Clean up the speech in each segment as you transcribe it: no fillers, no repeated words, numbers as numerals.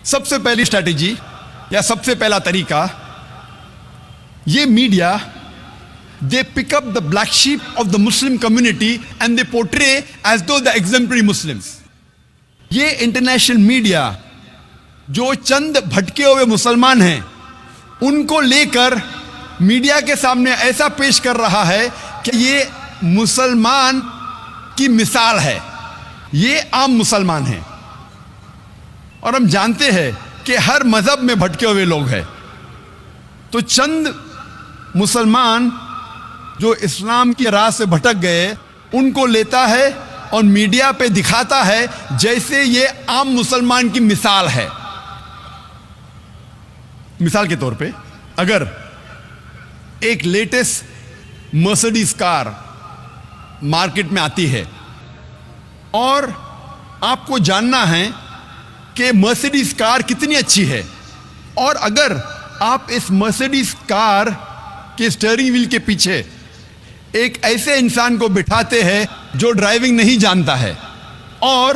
سب سے پہلی اسٹریٹجی یا سب سے پہلا طریقہ، یہ media they pick up the black sheep of the Muslim community and they portray as though the exemplary Muslims. یہ انٹرنیشنل میڈیا جو چند بھٹکے ہوئے مسلمان ہیں ان کو لے کر میڈیا کے سامنے ایسا پیش کر رہا ہے کہ یہ مسلمان کی مثال ہے، یہ عام مسلمان ہیں. اور ہم جانتے ہیں کہ ہر مذہب میں بھٹکے ہوئے لوگ ہیں، تو چند مسلمان جو اسلام کی راہ سے بھٹک گئے ان کو لیتا ہے اور میڈیا پہ دکھاتا ہے جیسے یہ عام مسلمان کی مثال ہے. مثال کے طور پہ اگر ایک لیٹسٹ مرسڈیز کار مارکیٹ میں آتی ہے اور آپ کو جاننا ہے کہ مرسڈیز کار کتنی اچھی ہے، اور اگر آپ اس مرسڈیز کار کے سٹیئرنگ وہیل کے پیچھے ایک ایسے انسان کو بٹھاتے ہیں جو ڈرائیونگ نہیں جانتا ہے اور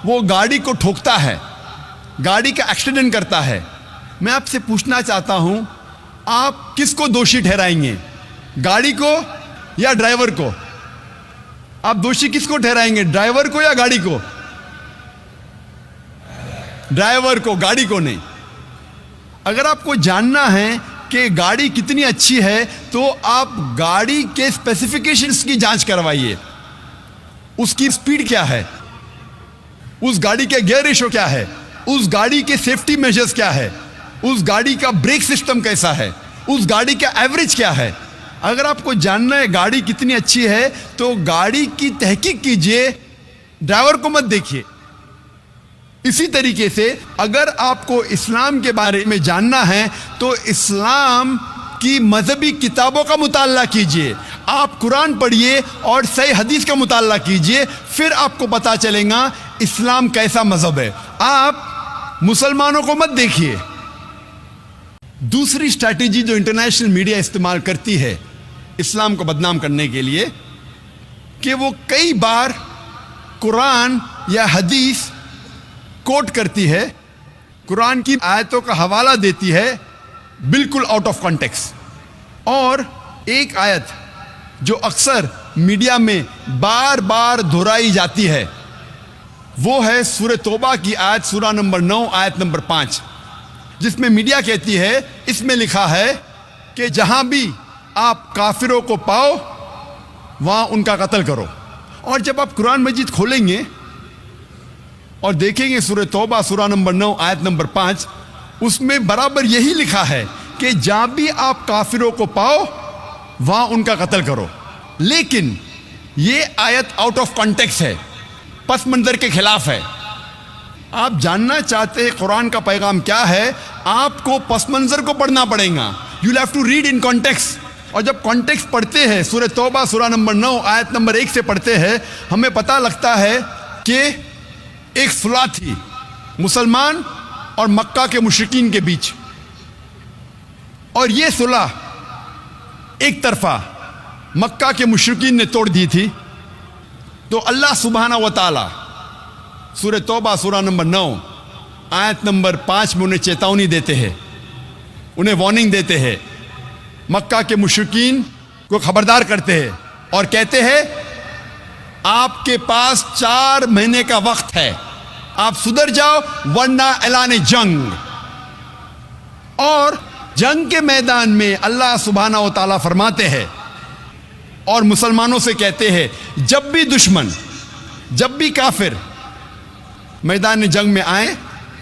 وہ گاڑی کو ٹھوکتا ہے، گاڑی کا ایکسیڈنٹ کرتا ہے، میں آپ سے پوچھنا چاہتا ہوں آپ کس کو دوشی ٹھہرائیں گے، گاڑی کو یا ڈرائیور کو؟ آپ دوشی کس کو ٹھہرائیں گے، ڈرائیور کو یا گاڑی کو؟ ڈرائیور کو، گاڑی کو نہیں. اگر آپ کو جاننا ہے کہ گاڑی کتنی اچھی ہے تو آپ گاڑی کے اسپیسیفیکیشنز کی جانچ کروائیے، اس کی سپیڈ کیا ہے، اس گاڑی کے گیئر ریشو کیا ہے، اس گاڑی کے سیفٹی میجرز کیا ہے، اس گاڑی کا بریک سسٹم کیسا ہے، اس گاڑی کا ایوریج کیا ہے. اگر آپ کو جاننا ہے گاڑی کتنی اچھی ہے تو گاڑی کی تحقیق کیجئے، ڈرائیور کو مت دیکھیے. اسی طریقے سے اگر آپ کو اسلام کے بارے میں جاننا ہے تو اسلام کی مذہبی کتابوں کا مطالعہ کیجئے، آپ قرآن پڑھیے اور صحیح حدیث کا مطالعہ کیجئے، پھر آپ کو پتا چلے گا اسلام کیسا مذہب ہے. آپ مسلمانوں کو مت دیکھیے. دوسری اسٹریٹجی جو انٹرنیشنل میڈیا استعمال کرتی ہے اسلام کو بدنام کرنے کے لیے، کہ وہ کئی بار قرآن یا حدیث کوٹ کرتی ہے، قرآن کی آیتوں کا حوالہ دیتی ہے بالکل آؤٹ آف کانٹیکسٹ. اور ایک آیت جو اکثر میڈیا میں بار بار دہرائی جاتی ہے وہ ہے سورہ توبہ کی آیت، سورہ نمبر 9 آیت نمبر 5، جس میں میڈیا کہتی ہے، اس میں لکھا ہے کہ جہاں بھی آپ کافروں کو پاؤ وہاں ان کا قتل کرو. اور جب آپ قرآن مجید کھولیں گے اور دیکھیں گے سورہ توبہ سورہ نمبر 9 آیت نمبر 5، اس میں برابر یہی لکھا ہے کہ جہاں بھی آپ کافروں کو پاؤ وہاں ان کا قتل کرو. لیکن یہ آیت آؤٹ آف کانٹیکسٹ ہے، پس منظر کے خلاف ہے. آپ جاننا چاہتے ہیں قرآن کا پیغام کیا ہے، آپ کو پس منظر کو پڑھنا پڑے گا. You have to read in context. اور جب کانٹیکسٹ پڑھتے ہیں، سورہ توبہ سورہ نمبر 9 آیت نمبر 1 سے پڑھتے ہیں، ہمیں پتہ لگتا ہے کہ ایک صلح تھی مسلمان اور مکہ کے مشرکین کے بیچ، اور یہ صلح ایک طرفہ مکہ کے مشرکین نے توڑ دی تھی. تو اللہ سبحانہ و تعالی سورہ توبہ سورہ نمبر 9 آیت نمبر 5 میں انہیں چیتونی دیتے ہیں، انہیں وارننگ دیتے ہیں، مکہ کے مشرکین کو خبردار کرتے ہیں اور کہتے ہیں آپ کے پاس 4 مہینے کا وقت ہے، آپ سدھر جاؤ ورنہ اعلان جنگ. اور جنگ کے میدان میں اللہ سبحانہ و تعالیٰ فرماتے ہیں اور مسلمانوں سے کہتے ہیں جب بھی دشمن، جب بھی کافر میدان جنگ میں آئیں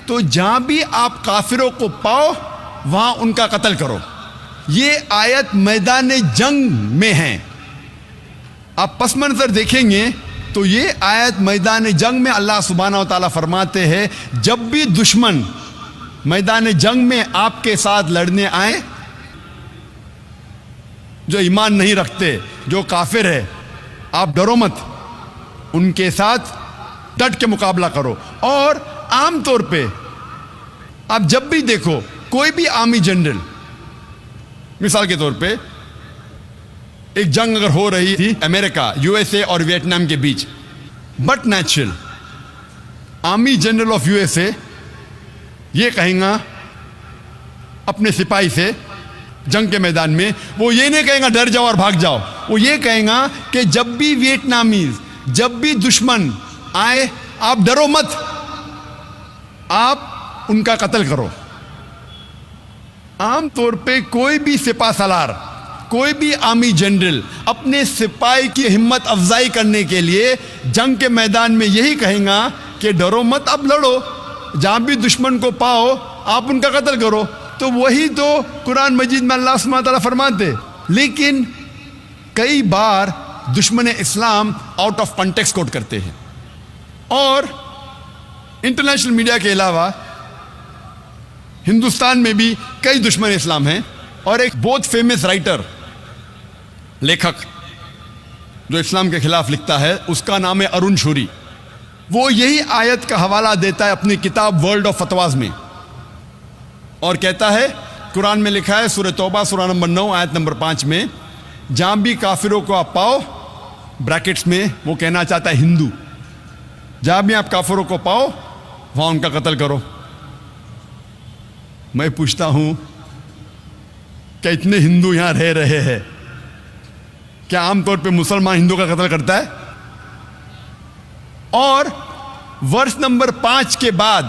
تو جہاں بھی آپ کافروں کو پاؤ وہاں ان کا قتل کرو. یہ آیت میدان جنگ میں ہے. آپ پس منظر دیکھیں گے تو یہ آیت میدان جنگ میں اللہ سبحانہ و تعالیٰ فرماتے ہیں جب بھی دشمن میدان جنگ میں آپ کے ساتھ لڑنے آئیں، جو ایمان نہیں رکھتے، جو کافر ہے، آپ ڈرو مت، ان کے ساتھ ڈٹ کے مقابلہ کرو. اور عام طور پہ آپ جب بھی دیکھو کوئی بھی آرمی جنرل، مثال کے طور پہ ایک جنگ اگر ہو رہی تھی امریکہ یو ایس اے اور ویتنام کے بیچ، but natural army general of U S A یہ کہیں گا اپنے سپاہی سے جنگ کے میدان میں، وہ یہ نہیں کہیں گا ڈر جاؤ اور بھاگ جاؤ، وہ یہ کہیں گا کہ جب بھی ویتنامیز، جب بھی دشمن آئے آپ ڈرو مت، آپ ان کا قتل کرو۔ عام طور پہ کوئی بھی سپاہ سالار، کوئی بھی آرمی جنرل اپنے سپاہی کی ہمت افزائی کرنے کے لیے جنگ کے میدان میں یہی کہیں گا کہ ڈرو مت، اب لڑو، جہاں بھی دشمن کو پاؤ آپ ان کا قتل کرو۔ تو وہی تو قرآن مجید میں اللہ سبحانہ تعالیٰ فرماتے، لیکن کئی بار دشمن اسلام آؤٹ آف کانٹیکسٹ کوٹ کرتے ہیں۔ اور انٹرنیشنل میڈیا کے علاوہ ہندوستان میں بھی کئی دشمن اسلام ہیں، اور ایک بہت فیمس رائٹر، لیکھک جو اسلام کے خلاف لکھتا ہے، اس کا نام ہے ارون شوری۔ وہ یہی آیت کا حوالہ دیتا ہے اپنی کتاب ورلڈ آف فتواز میں، اور کہتا ہے قرآن میں لکھا ہے سورہ توبہ سورہ نمبر 9 آیت نمبر 5 میں، جہاں بھی کافروں کو آپ پاؤ، بریکٹس میں وہ کہنا چاہتا ہے ہندو، جہاں بھی آپ کافروں کو پاؤ وہاں ان کا قتل کرو۔ میں پوچھتا ہوں کہ اتنے ہندو یہاں رہ رہے ہیں، کیا عام طور پہ مسلمان ہندو کا قتل کرتا ہے؟ اور ورس نمبر 5 کے بعد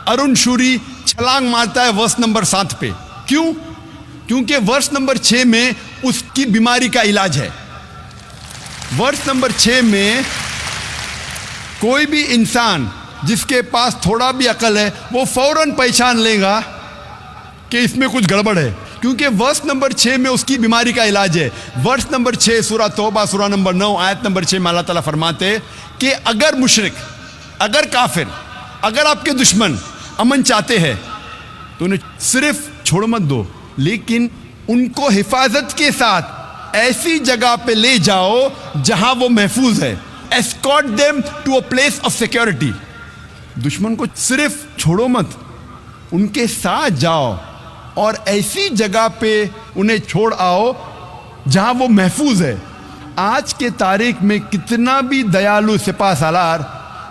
ارون شوری چھلانگ مارتا ہے ورس نمبر 7 پہ۔ کیوں؟ کیونکہ ورس نمبر 6 میں اس کی بیماری کا علاج ہے۔ ورس نمبر 6 میں کوئی بھی انسان جس کے پاس تھوڑا بھی عقل ہے وہ فوراً پہچان لے گا کہ اس میں کچھ گڑبڑ ہے، کیونکہ ورس نمبر 6 میں اس کی بیماری کا علاج ہے۔ ورس نمبر 6 سورہ توبہ سورہ نمبر 9 آیت نمبر 6 میں اللہ تعالیٰ فرماتے کہ اگر مشرک، اگر کافر، اگر آپ کے دشمن امن چاہتے ہیں تو انہیں صرف چھوڑ مت دو، لیکن ان کو حفاظت کے ساتھ ایسی جگہ پہ لے جاؤ جہاں وہ محفوظ ہے۔ escort them to a place of security۔ دشمن کو صرف چھوڑو مت، ان کے ساتھ جاؤ اور ایسی جگہ پہ انہیں چھوڑ آؤ جہاں وہ محفوظ ہے۔ آج کے تاریخ میں کتنا بھی دیالو سپاہ سالار،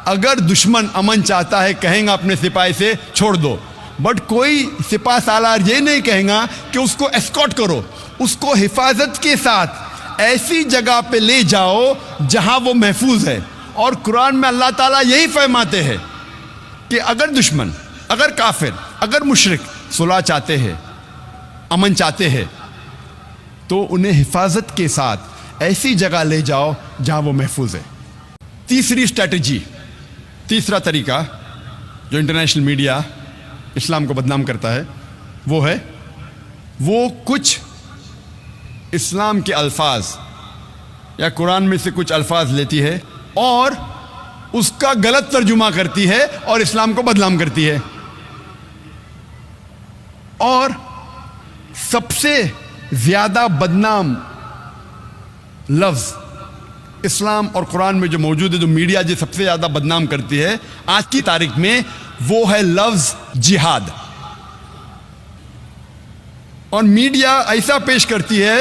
اگر دشمن امن چاہتا ہے کہیں گا اپنے سپاہی سے چھوڑ دو، بٹ کوئی سپاہ سالار یہ نہیں کہیں گا کہ اس کو اسکارٹ کرو، اس کو حفاظت کے ساتھ ایسی جگہ پہ لے جاؤ جہاں وہ محفوظ ہے۔ اور قرآن میں اللہ تعالیٰ یہی فرماتے ہیں کہ اگر دشمن، اگر کافر، اگر مشرک صلح چاہتے ہیں، امن چاہتے ہیں، تو انہیں حفاظت کے ساتھ ایسی جگہ لے جاؤ جہاں وہ محفوظ ہے۔ تیسری اسٹریٹجی، تیسرا طریقہ جو انٹرنیشنل میڈیا اسلام کو بدنام کرتا ہے وہ ہے، وہ کچھ اسلام کے الفاظ یا قرآن میں سے کچھ الفاظ لیتی ہے اور اس کا غلط ترجمہ کرتی ہے اور اسلام کو بدنام کرتی ہے۔ اور سب سے زیادہ بدنام لفظ اسلام اور قرآن میں جو موجود ہے، جو میڈیا جو سب سے زیادہ بدنام کرتی ہے آج کی تاریخ میں، وہ ہے لفظ جہاد۔ اور میڈیا ایسا پیش کرتی ہے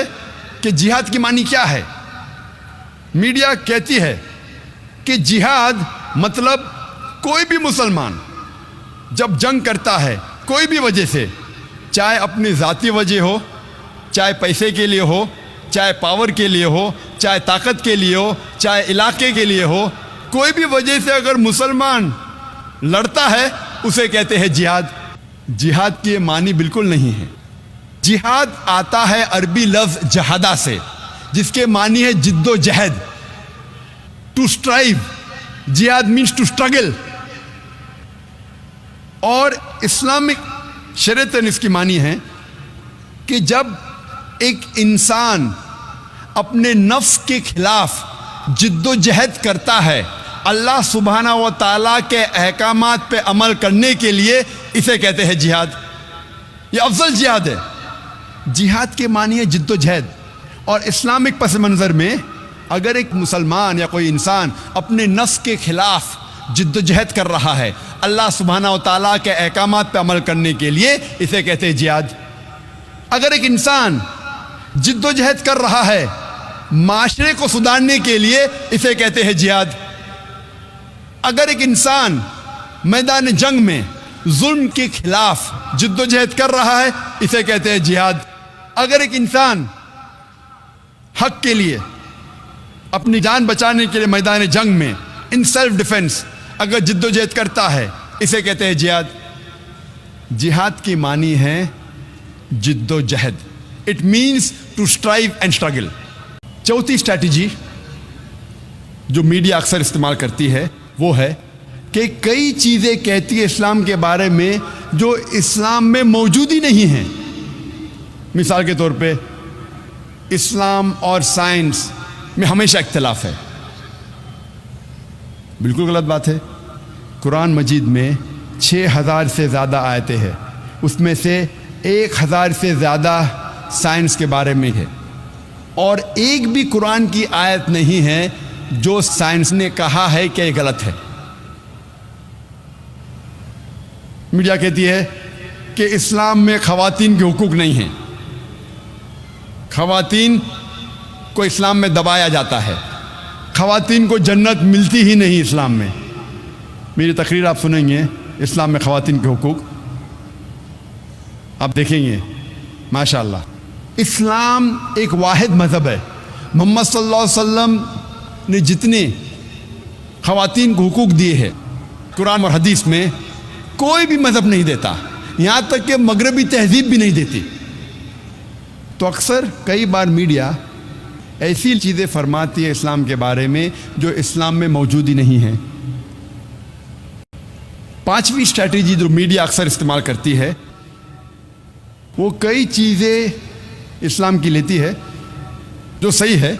کہ جہاد کی معنی کیا ہے؟ میڈیا کہتی ہے کہ جہاد مطلب کوئی بھی مسلمان جب جنگ کرتا ہے کوئی بھی وجہ سے، چاہے اپنی ذاتی وجہ ہو، چاہے پیسے کے لیے ہو، چاہے پاور کے لیے ہو، چاہے طاقت کے لیے ہو، چاہے علاقے کے لیے ہو، کوئی بھی وجہ سے اگر مسلمان لڑتا ہے اسے کہتے ہیں جہاد۔ جہاد کی یہ معنی بالکل نہیں ہے۔ جہاد آتا ہے عربی لفظ جہادہ سے، جس کے معنی ہے جد و جہد، ٹو اسٹرائیو۔ جہاد مینس ٹو اسٹرگل۔ اور اسلامک شریعت اس کی معنی ہے کہ جب ایک انسان اپنے نفس کے خلاف جد و جہد کرتا ہے اللہ سبحانہ و تعالیٰ کے احکامات پہ عمل کرنے کے لیے، اسے کہتے ہیں جہاد۔ یہ افضل جہاد ہے۔ جہاد کے معنی ہے جد و جہد۔ اور اسلامک پس منظر میں اگر ایک مسلمان یا کوئی انسان اپنے نفس کے خلاف جد و جہد کر رہا ہے اللہ سبحانہ و تعالیٰ کے احکامات پہ عمل کرنے کے لیے، اسے کہتے ہیں جہاد۔ اگر ایک انسان جد و جہد کر رہا ہے معاشرے کو سدھارنے کے لیے، اسے کہتے ہیں جہاد۔ اگر ایک انسان میدان جنگ میں ظلم کے خلاف جد و جہد کر رہا ہے، اسے کہتے ہیں جہاد۔ اگر ایک انسان حق کے لیے، اپنی جان بچانے کے لیے میدان جنگ میں ان سیلف ڈیفenس اگر جد و جہد کرتا ہے، اسے کہتے ہیں جہاد۔ جہاد کی معنی ہے جد و جہد، it means to strive and struggle. چوتھی اسٹریٹجی جو میڈیا اکثر استعمال کرتی ہے وہ ہے کہ کئی چیزیں کہتی ہے اسلام کے بارے میں جو اسلام میں موجود ہی نہیں ہیں۔ مثال کے طور پہ اسلام اور سائنس میں ہمیشہ اختلاف ہے، بالکل غلط بات ہے۔ قرآن مجید میں 6000 سے زیادہ آیتیں ہیں، اس میں سے 1000 سے زیادہ سائنس کے بارے میں ہے، اور ایک بھی قرآن کی آیت نہیں ہے جو سائنس نے کہا ہے کہ یہ غلط ہے۔ میڈیا کہتی ہے کہ اسلام میں خواتین کے حقوق نہیں ہیں، خواتین کو اسلام میں دبایا جاتا ہے، خواتین کو جنت ملتی ہی نہیں اسلام میں۔ میری تقریر آپ سنیں گے اسلام میں خواتین کے حقوق، آپ دیکھیں گے ماشاءاللہ۔ اسلام ایک واحد مذہب ہے، محمد صلی اللہ علیہ وسلم نے جتنے خواتین کو حقوق دیے ہیں قرآن اور حدیث میں کوئی بھی مذہب نہیں دیتا، یہاں تک کہ مغربی تہذیب بھی نہیں دیتی۔ تو اکثر کئی بار میڈیا ایسی چیزیں فرماتی ہے اسلام کے بارے میں جو اسلام میں موجود ہی نہیں ہیں۔ پانچویں اسٹریٹجی جو میڈیا اکثر استعمال کرتی ہے وہ کئی چیزیں اسلام کی لیتی ہے جو صحیح ہے،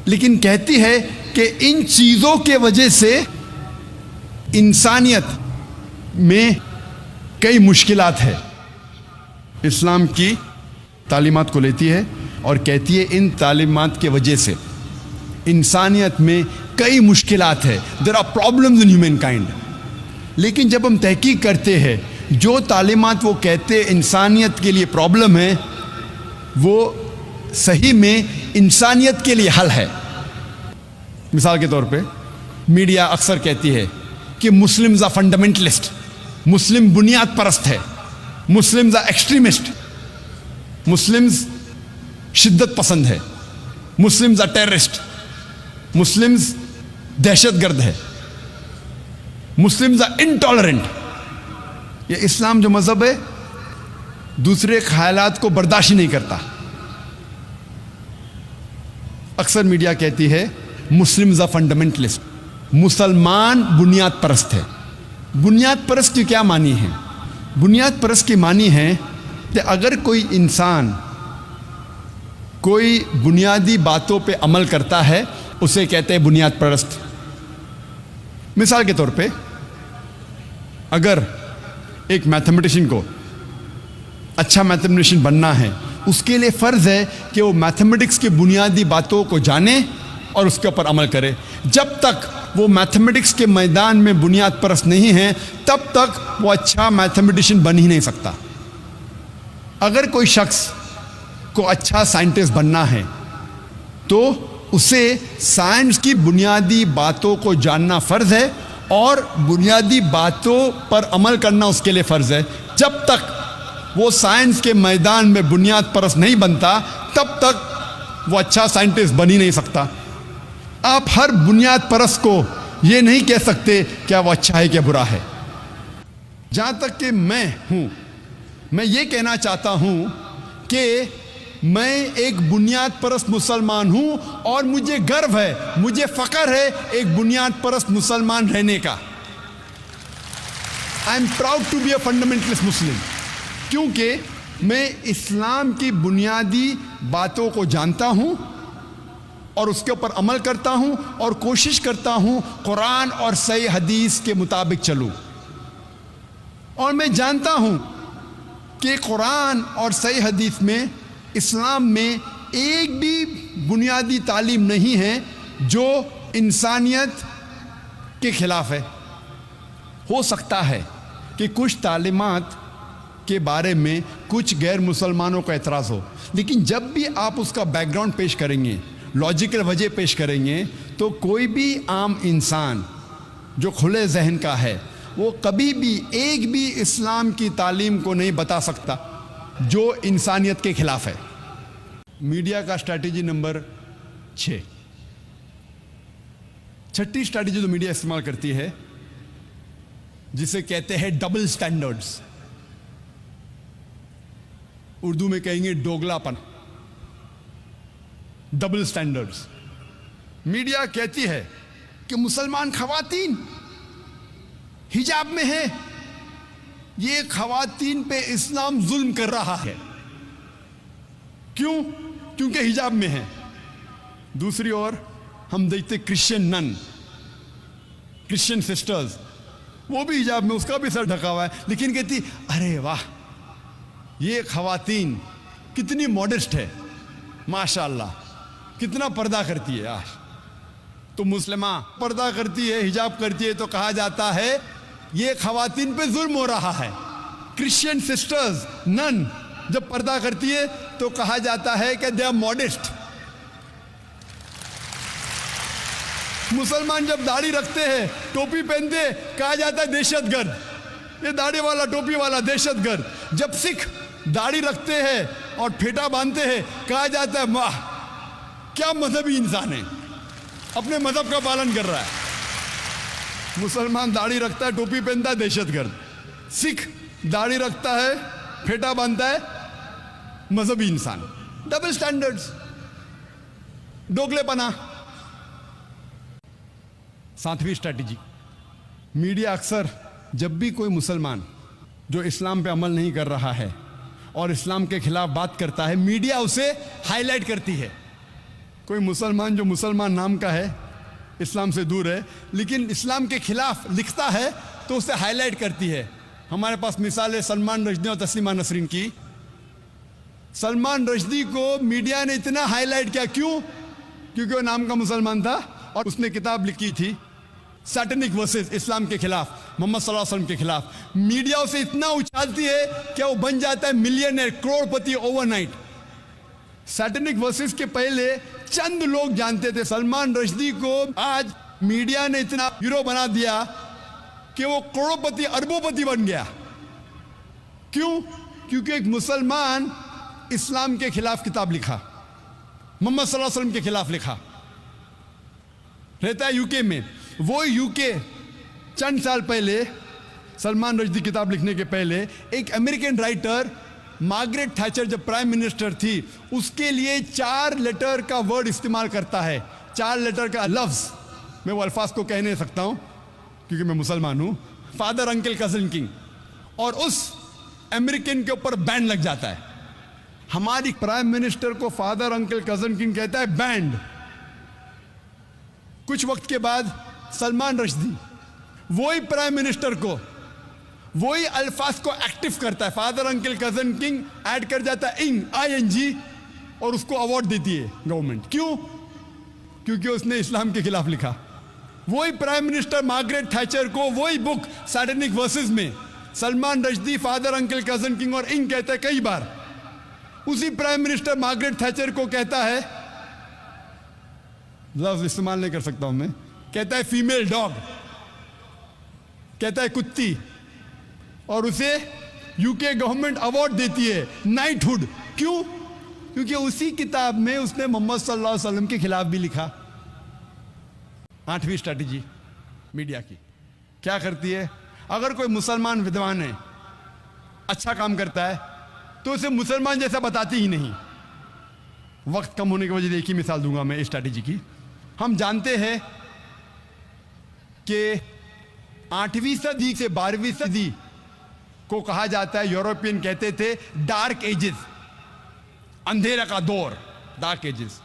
لیکن کہتی ہے کہ ان چیزوں کے وجہ سے انسانیت میں کئی مشکلات ہے۔ اسلام کی تعلیمات کو لیتی ہے اور کہتی ہے ان تعلیمات کی وجہ سے انسانیت میں کئی مشکلات ہے، there are problems in humankind. لیکن جب ہم تحقیق کرتے ہیں جو تعلیمات وہ کہتے انسانیت کے لیے پرابلم ہے وہ صحیح میں انسانیت کے لیے حل ہے۔ مثال کے طور پہ میڈیا اکثر کہتی ہے کہ مسلمز آر فنڈامنٹلسٹ، مسلم بنیاد پرست ہے، مسلمز آر ایکسٹریمسٹ، مسلمز شدت پسند ہے، مسلمز آر ٹیررسٹ، مسلمز دہشت گرد ہے، مسلمز آر انٹالرنٹ۔ یہ اسلام جو مذہب ہے دوسرے خیالات کو برداشت نہیں کرتا۔ اکثر میڈیا کہتی ہے مسلمز آر فنڈامنٹلسٹ، مسلمان بنیاد پرست ہے۔ بنیاد پرست کی کیا معنی ہے؟ بنیاد پرست کی معنی ہے کہ اگر کوئی انسان کوئی بنیادی باتوں پہ عمل کرتا ہے اسے کہتے ہیں بنیاد پرست۔ مثال کے طور پہ اگر ایک میتھمیٹیشین کو اچھا میتھمیٹیشین بننا ہے، اس کے لیے فرض ہے کہ وہ میتھمیٹکس کی بنیادی باتوں کو جانے اور اس کے اوپر عمل کرے۔ جب تک وہ میتھمیٹکس کے میدان میں بنیاد پرست نہیں ہے تب تک وہ اچھا میتھمیٹیشین بن ہی نہیں سکتا۔ اگر کوئی شخص کو اچھا سائنٹسٹ بننا ہے تو اسے سائنس کی بنیادی باتوں کو جاننا فرض ہے اور بنیادی باتوں پر عمل کرنا اس کے لیے فرض ہے۔ جب تک وہ سائنس کے میدان میں بنیاد پرست نہیں بنتا تب تک وہ اچھا سائنٹسٹ بن ہی نہیں سکتا۔ آپ ہر بنیاد پرست کو یہ نہیں کہہ سکتے کیا وہ اچھا ہے کیا برا ہے۔ جہاں تک کہ میں ہوں، میں یہ کہنا چاہتا ہوں کہ میں ایک بنیاد پرست مسلمان ہوں اور مجھے گرو ہے، مجھے فخر ہے ایک بنیاد پرست مسلمان رہنے کا۔ I am proud to be a fundamentalist Muslim, کیونکہ میں اسلام کی بنیادی باتوں کو جانتا ہوں اور اس کے اوپر عمل کرتا ہوں اور کوشش کرتا ہوں قرآن اور صحیح حدیث کے مطابق چلوں۔ اور میں جانتا ہوں کہ قرآن اور صحیح حدیث میں اسلام میں ایک بھی بنیادی تعلیم نہیں ہے جو انسانیت کے خلاف ہے۔ ہو سکتا ہے کہ کچھ تعلیمات کے بارے میں کچھ غیر مسلمانوں کا اعتراض ہو، لیکن جب بھی آپ اس کا بیک گراؤنڈ پیش کریں گے، لاجیکل وجہ پیش کریں گے، تو کوئی بھی عام انسان جو کھلے ذہن کا ہے وہ کبھی بھی ایک بھی اسلام کی تعلیم کو نہیں بتا سکتا جو انسانیت کے خلاف ہے۔ میڈیا کا اسٹریٹجی نمبر 6، چھٹی اسٹریٹجی جو میڈیا استعمال کرتی ہے جسے کہتے ہیں ڈبل سٹینڈرڈز، اردو میں کہیں گے دوگلا پن، ڈبل سٹینڈرڈز۔ میڈیا کہتی ہے کہ مسلمان خواتین حجاب میں ہے، یہ خواتین پہ اسلام ظلم کر رہا ہے۔ کیوں؟ کیونکہ حجاب میں ہے۔ دوسری اور ہم دیکھتے کرسچن نن، کرسچن سسٹرز، وہ بھی حجاب میں، اس کا بھی سر ڈھکا ہوا ہے، لیکن کہتی ارے واہ یہ خواتین کتنی ماڈسٹ ہے، ماشاء اللہ کتنا پردہ کرتی ہے۔ آج تو مسلمہ پردہ کرتی ہے، حجاب کرتی ہے، تو کہا جاتا ہے یہ خواتین پہ ظلم ہو رہا ہے۔ کرسچین سسٹرز نن جب پردہ کرتی ہے تو کہا جاتا ہے کہ دے آر ماڈسٹ۔ مسلمان جب داڑھی رکھتے ہیں، ٹوپی پہنتے ہیں، کہا جاتا ہے دہشت گرد، یہ داڑھی والا ٹوپی والا دہشت گرد۔ جب سکھ داڑھی رکھتے ہیں اور پھیٹا باندھتے ہیں، کہا جاتا ہے واہ کیا مذہبی انسان ہے، اپنے مذہب کا پالن کر رہا ہے۔ مسلمان داڑھی رکھتا ہے، ٹوپی پہنتا ہے، دہشت گرد۔ سکھ داڑھی رکھتا ہے، پھیٹا باندھتا ہے، مذہبی انسان۔ ڈبل سٹینڈرڈز، دوگلے پنا۔ ساتویں اسٹریٹجی، میڈیا اکثر جب بھی کوئی مسلمان جو اسلام پہ عمل نہیں کر رہا ہے اور اسلام کے خلاف بات کرتا ہے، میڈیا اسے ہائی لائٹ کرتی ہے۔ کوئی مسلمان جو مسلمان نام کا ہے، اسلام سے دور ہے، لیکن اسلام کے خلاف لکھتا ہے تو اسے ہائی لائٹ کرتی ہے۔ ہمارے پاس مثال ہے سلمان رشدی اور تسلیمہ نسرین کی۔ سلمان رشدی کو میڈیا نے اتنا ہائی لائٹ کیا، کیوں؟ کیونکہ وہ نام کا مسلمان تھا اور اس نے کتاب لکھی تھی سیٹنک ورسز، اسلام کے خلاف، محمد صلی اللہ علیہ وسلم کے خلاف۔ میڈیا اسے اتنا اچھالتی ہے کہ وہ بن جاتا ہے ملینئر، کروڑ پتی اوور نائٹ۔ سیٹنک ورسز کے پہلے چند لوگ جانتے تھے، سلمان رشدی کو آج میڈیا نے اتنا ہیرو بنا دیا کہ وہ کروڑ پتی اربوں پتی بن گیا۔ کیوں؟ کیونکہ ایک مسلمان اسلام کے خلاف کتاب لکھا، محمد صلی اللہ علیہ وسلم کے خلاف لکھا، رہتا ہے یو کے میں۔ وہ یو کے چند سال پہلے، سلمان رشدی کتاب لکھنے کے پہلے، ایک امریکن رائٹر مارگریٹ تھیچر جب پرائم منسٹر تھی، اس کے لیے 4 لیٹر کا ورڈ استعمال کرتا ہے، 4 لیٹر کا لفظ۔ میں وہ الفاظ کو کہہ نہیں سکتا ہوں کیونکہ میں مسلمان ہوں۔ فادر، انکل، کزن، کنگ، اور اس امریکن کے اوپر بین لگ جاتا ہے۔ ہماری پرائم منسٹر کو فادر، انکل، کزن، کنگ کہتا ہے، بینڈ۔ کچھ وقت کے بعد سلمان رشدی وہی پرائم منسٹر کو وہی الفاظ کو ایکٹیو کرتا ہے، father, uncle, cousin, king add کر جاتا ہے ING، اور اس کو ایوارڈ دیتی ہے گورنمنٹ۔ کیوں؟ کیونکہ اس نے اسلام کے خلاف لکھا۔ وہی پرائم منسٹر مارگریٹ تھیچر کو وہی بک سیٹنک ورسز میں Salman Rushdie father, uncle, cousin, king اور انگ کہتا ہے کئی بار۔ اسی پرائم منسٹر مارگریٹ تھیچر کو کہتا ہے، لفظ استعمال نہیں کر سکتا ہوں میں، کہتا ہے فیمیل ڈاگ، کہتا ہے کتی، اور اسے یو کے گورنمنٹ ایوارڈ دیتی ہے نائٹ ہوڈ۔ کیوں؟ کیونکہ اسی کتاب میں اس نے محمد صلی اللہ علیہ وسلم کے خلاف بھی لکھا۔ 8ویں اسٹریٹجی میڈیا کی کیا کرتی ہے؟ اگر کوئی مسلمان ودوان ہے، اچھا کام کرتا ہے، تو اسے مسلمان جیسا بتاتی ہی نہیں۔ وقت کم ہونے کی وجہ سے ایک ہی مثال دوں گا میں اسٹریٹجی کی۔ ہم جانتے ہیں کہ 8ویں صدی سے 12ویں صدی کو کہا جاتا ہے، یورپین کہتے تھے ڈارک ایجز، اندھیرے کا دور۔ ڈارک ایجز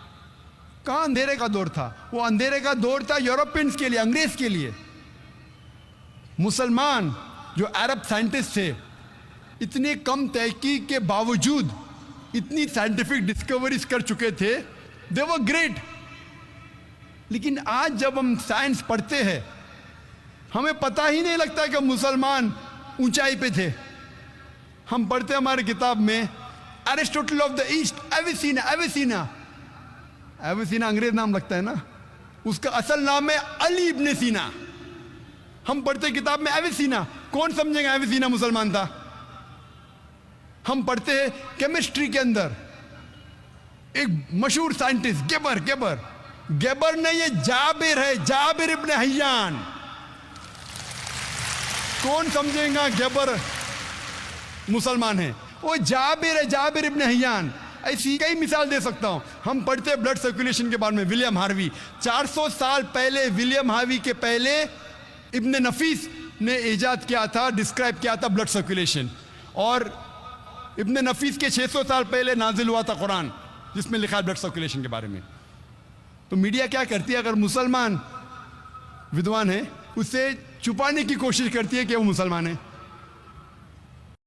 کہاں اندھیرے کا دور تھا؟ وہ اندھیرے کا دور تھا یورپینز کے لیے، انگریز کے لیے۔ مسلمان جو عرب سائنٹسٹ تھے، اتنے کم تحقیق کے باوجود اتنی سائنٹیفک ڈسکوریز کر چکے تھے، دے ور گریٹ۔ لیکن آج جب ہم سائنس پڑھتے ہیں، ہمیں پتہ ہی نہیں لگتا کہ مسلمان اونچائی پہ تھے۔ ہم پڑھتے ہیں ہماری کتاب میں Aristotle of the East, Avicenna انگریز نام لگتا ہے نا، اس کا اصل نام ہے علی ابن سینا۔ ہم پڑھتے کتاب میں ایویسینا، کون سمجھے گا ایویسینا مسلمان تھا؟ ہم پڑھتے ہیں کیمسٹری کے اندر ایک مشہور سائنٹسٹ گیبر نہیں، یہ جابر ہے، جابر ابن حیان. کون سمجھے گا گیبر مسلمان ہے؟ وہ جابر ہے، جابر ابن حیان. ایسی کئی مثال دے سکتا ہوں. ہم پڑھتے ہیں بلڈ سرکولیشن کے بارے میں، ولیم ہاروی. 400 سال پہلے ولیم ہاروی کے پہلے ابن نفیس نے ایجاد کیا تھا، ڈسکرائب کیا تھا بلڈ سرکولیشن. اور ابن نفیس کے 600 سال پہلے نازل ہوا تھا قرآن، جس میں لکھا ہے بلڈ سرکولیشن کے بارے میں. تو میڈیا کیا کرتی ہے؟ اگر مسلمان ودوان ہے اسے چھپانے کی کوشش کرتی ہے کہ وہ مسلمان ہے.